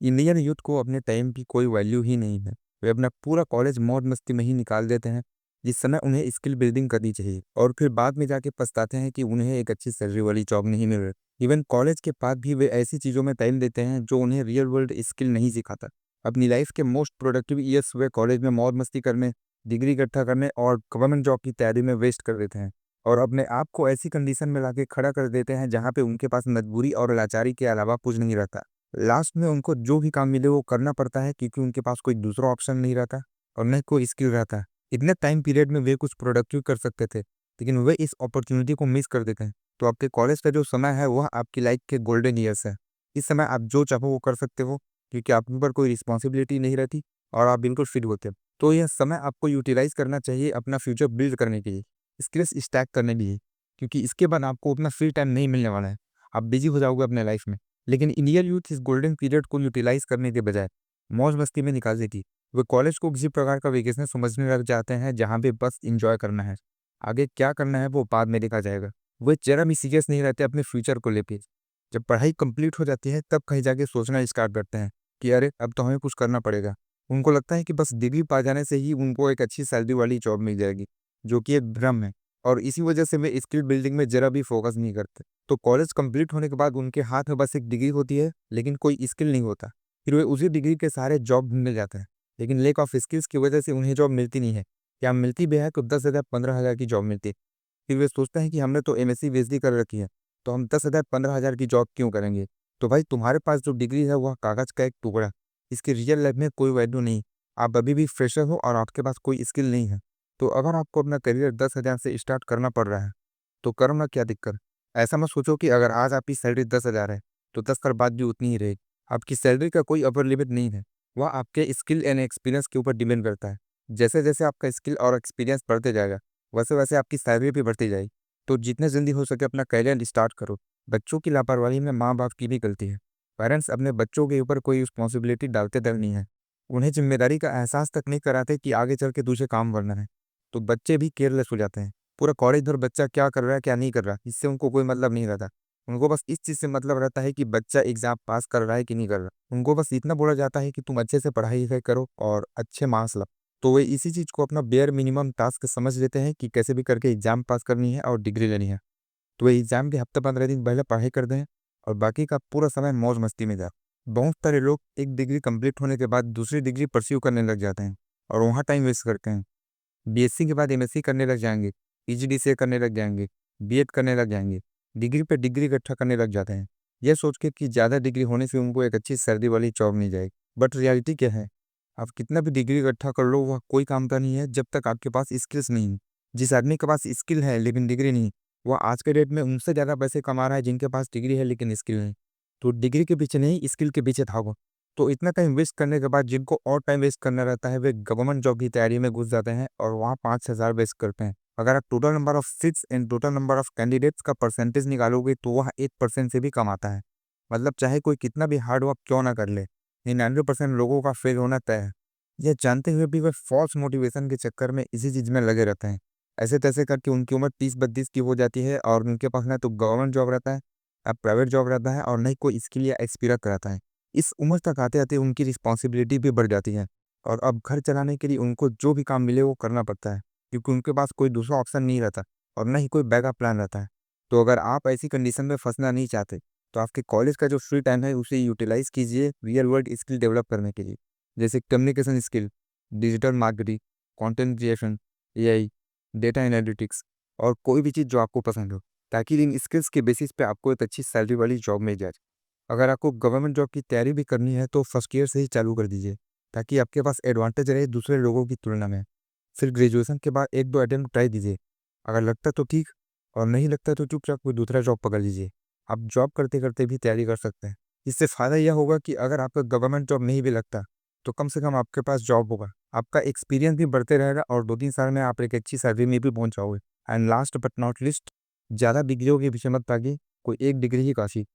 Indian youth को अपने time की कोई वैल्यू ही नहीं है। वे अपना पूरा कॉलेज मौज मस्ती में ही निकाल देते हैं, जिस समय उन्हें स्किल बिल्डिंग करनी चाहिए, और फिर बाद में जाके पछताते हैं कि उन्हें एक अच्छी सैलरी वाली जॉब नहीं मिल रही। इवन कॉलेज के बाद भी वे ऐसी चीज़ों में टाइम देते हैं जो उन्हें रियल वर्ल्ड स्किल नहीं सिखाता। अपनी लाइफ के मोस्ट प्रोडक्टिव ईयर्स वे कॉलेज में मौज मस्ती करने, डिग्री इकट्ठा करने और गवर्नमेंट जॉब की तैयारी में वेस्ट कर देते हैं, और अपने आप को ऐसी कंडीशन में लाके खड़ा कर देते हैं जहाँ पे उनके पास मजबूरी और लाचारी के अलावा कुछ नहीं रहता। लास्ट में उनको जो भी काम मिले वो करना पड़ता है, क्योंकि उनके पास कोई दूसरा ऑप्शन नहीं रहता और न कोई स्किल रहता है। इतने टाइम पीरियड में वे कुछ प्रोडक्टिव कर सकते थे, लेकिन वे इस अपॉर्चुनिटी को मिस कर देते हैं। तो आपके कॉलेज का जो समय है वह आपकी लाइफ के गोल्डन ईयर्स है। इस समय आप जो चाहो वो कर सकते हो, क्योंकि आप ऊपर कोई रिस्पॉन्सिबिलिटी नहीं रहती और आप बिल्कुल फिट होते हो। तो यह समय आपको यूटिलाइज करना चाहिए अपना फ्यूचर बिल्ड करने के लिए, स्किल्स स्टैक करने के लिए, क्योंकि इसके बाद आपको उतना फ्री टाइम नहीं मिलने वाला है। आप बिजी हो जाओगे अपने लाइफ में। लेकिन इंडियन यूथ इस गोल्डन पीरियड को यूटिलाइज करने के बजाय मौज मस्ती में निकाल देती। वे कॉलेज को किसी प्रकार का वेकेशन समझने लग जाते हैं जहाँ पे बस इंजॉय करना है। आगे क्या करना है वो बाद में देखा जाएगा। वे जरा भी सीरियस नहीं रहते अपने फ्यूचर को लेके। जब पढ़ाई कंप्लीट हो जाती है तब कहीं जाके सोचना स्टार्ट करते हैं कि अरे अब तो हमें कुछ करना पड़ेगा। उनको लगता है कि बस डिग्री पा जाने से ही उनको एक अच्छी सैलरी वाली जॉब मिल जाएगी, जो कि एक भ्रम है। और इसी वजह से वे स्किल बिल्डिंग में जरा भी फोकस नहीं करते। तो कॉलेज कंप्लीट होने के बाद उनके हाथ में बस एक डिग्री होती है, लेकिन कोई स्किल नहीं होता। फिर वे उसी डिग्री के सहारे जॉब ढूंढने जाते हैं, लेकिन लेक ऑफ स्किल्स की वजह से उन्हें जॉब मिलती नहीं है, या मिलती भी है तो 10,000 15,000 की जॉब मिलती है। फिर वे सोचते हैं कि हमने तो एमएससी पीएचडी कर रखी है, तो हम 10,000 15,000 की जॉब क्यों करेंगे। तो भाई तुम्हारे पास जो डिग्री है वह कागज का एक टुकड़ा, इसकी रियल लाइफ में कोई वैल्यू नहीं। आप अभी भी फ्रेशर हो और आपके पास कोई स्किल नहीं है। तो अगर आपको अपना करियर 10,000 से स्टार्ट करना पड़ रहा है तो करो ना, क्या दिक्कत। ऐसा मत सोचो कि अगर आज आपकी सैलरी 10,000 है तो 10 साल बाद भी उतनी ही रहेगी। आपकी सैलरी का कोई अपर लिमिट नहीं है, वह आपके स्किल एंड एक्सपीरियंस के ऊपर डिपेंड करता है। जैसे जैसे आपका स्किल और एक्सपीरियंस बढ़ते जाएगा, वैसे वैसे आपकी सैलरी भी बढ़ती जाएगी। तो जितने जल्दी हो सके अपना करियर स्टार्ट करो। बच्चों की लापरवाही में माँ बाप की भी गलती है। पेरेंट्स अपने बच्चों के ऊपर कोई रिस्पॉन्सिबिलिटी डालते तक नहीं है, उन्हें जिम्मेदारी का एहसास तक नहीं कराते कि आगे चल के तुझे काम करना है। तो बच्चे भी केयरलेस हो जाते हैं। पूरा कॉलेज भर बच्चा क्या कर रहा है क्या नहीं कर रहा, इससे उनको कोई मतलब नहीं रहता। उनको बस इस चीज़ से मतलब रहता है कि बच्चा एग्जाम पास कर रहा है कि नहीं कर रहा। उनको बस इतना बोला जाता है कि तुम अच्छे से पढ़ाई लिखाई करो और अच्छे मार्क्स लाओ। तो वे इसी चीज़ को अपना बेयर मिनिमम टास्क समझ लेते हैं कि कैसे भी करके एग्जाम पास करनी है और डिग्री लेनी है। तो वे एग्जाम के हफ्ते 15 दिन पहले पढ़ाई कर दें और बाकी का पूरा समय मौज मस्ती में जाए। बहुत सारे लोग एक डिग्री कंप्लीट होने के बाद दूसरी डिग्री परस्यू करने लग जाते हैं और वहाँ टाइम वेस्ट करते हैं। बीएससी के बाद एमएससी करने लग जाएंगे, पीजीडीसीए करने लग जाएंगे, बीएड करने लग जाएंगे, डिग्री पे डिग्री इकट्ठा करने लग जाते हैं, यह सोच के कि ज़्यादा डिग्री होने से उनको एक अच्छी सैलरी वाली जॉब मिल जाएगी। बट रियलिटी क्या है, आप कितना भी डिग्री इकट्ठा कर लो वह कोई काम का नहीं है जब तक आपके पास स्किल्स नहीं है। जिस आदमी के पास स्किल है लेकिन डिग्री नहीं, वह आज के डेट में उनसे ज़्यादा पैसे कमा रहा है जिनके पास डिग्री है लेकिन स्किल नहीं। तो डिग्री के पीछे नहीं, स्किल के पीछे भागो। तो इतना टाइम वेस्ट करने के बाद जिनको और टाइम वेस्ट करना रहता है वे गवर्नमेंट जॉब की तैयारी में घुस जाते हैं और वहाँ 5,000 वेस्ट करते हैं। अगर आप total number of seats and total number of candidates का परसेंटेज निकालोगे तो वह 1% से भी कम आता है। मतलब चाहे कोई कितना भी हार्ड वर्क क्यों ना कर ले, 99% लोगों का फेल होना तय है। यह जानते हुए भी वे फॉल्स मोटिवेशन के चक्कर में इसी चीज़ में लगे रहते हैं। ऐसे तैसे करके उनकी उम्र 30-32 की हो जाती है और उनके पास ना तो गवर्नमेंट जॉब रहता है, ना प्राइवेट जॉब रहता है और ना ही कोई स्किल या एक्सपीरियंस रहता है। इस उम्र तक आते-आते उनकी रिस्पॉन्सिबिलिटी भी बढ़ जाती है और अब घर चलाने के लिए उनको जो भी काम मिले वो करना पड़ता है, क्योंकि उनके पास कोई दूसरा ऑप्शन नहीं रहता और ना ही कोई बैकअप प्लान रहता है। तो अगर आप ऐसी कंडीशन में फँसना नहीं चाहते, तो आपके कॉलेज का जो फ्री टाइम है उसे यूटिलाइज़ कीजिए रियल वर्ल्ड स्किल डेवलप करने के लिए। जैसे communication skill, digital marketing, content creation, AI, data analytics और कोई भी चीज़ जो आपको पसंद हो, ताकि इन स्किल्स के बेसिस पे आपको एक अच्छी सैलरी वाली जॉब मिल जाए। अगर आपको गवर्नमेंट जॉब की तैयारी भी करनी है तो फर्स्ट ईयर से ही चालू कर दीजिए, ताकि आपके पास एडवांटेज रहे दूसरे लोगों की तुलना में। फिर ग्रेजुएशन के बाद 1-2 अटेम्प्ट ट्राई दीजिए। अगर लगता तो ठीक, और नहीं लगता तो चुपचाप कोई दूसरा जॉब पकड़ लीजिए। आप जॉब करते-करते भी तैयारी कर सकते हैं। इससे फ़ायदा यह होगा कि अगर आपका गवर्नमेंट जॉब नहीं भी लगता, तो कम से कम आपके पास जॉब होगा। आपका एक्सपीरियंस भी बढ़ते रहेगा और 2-3 साल में आप एक अच्छी सैलरी में भी पहुँच जाओगे। And last but not least, ज़्यादा डिग्रियों के पीछे मत भागिए, कोई एक डिग्री ही काफ़ी।